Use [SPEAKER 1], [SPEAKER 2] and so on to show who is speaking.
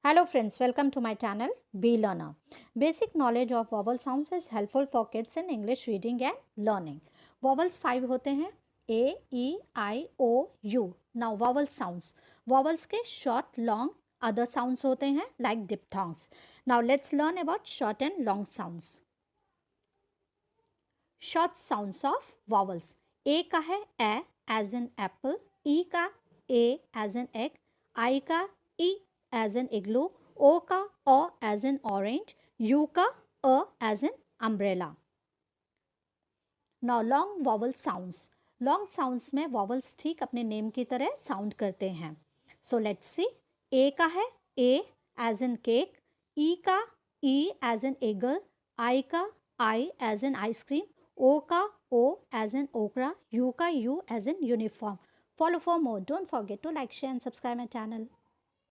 [SPEAKER 1] Hello friends, welcome to my channel Be Learner. Basic knowledge of vowel sounds is helpful for kids in English reading and learning. Vowels 5 होते हैं A, E, I, O, U. Now vowel sounds. Vowels के short, long, other sounds होते हैं like diphthongs. Now let's learn about short and long sounds. Short sounds of vowels. A का है A as in apple, E का A as in egg, I का E as in igloo, O का O as in orange, U का A as in umbrella. Now long vowel sounds. Long sounds में vowels ठीक अपने name की तरह sound करते हैं. So let's see. A का है A as in cake, E का E as in eagle, I का I as in ice cream, O का O as in okra, U का U as in uniform. Follow for more. Don't forget to like, share and subscribe my channel.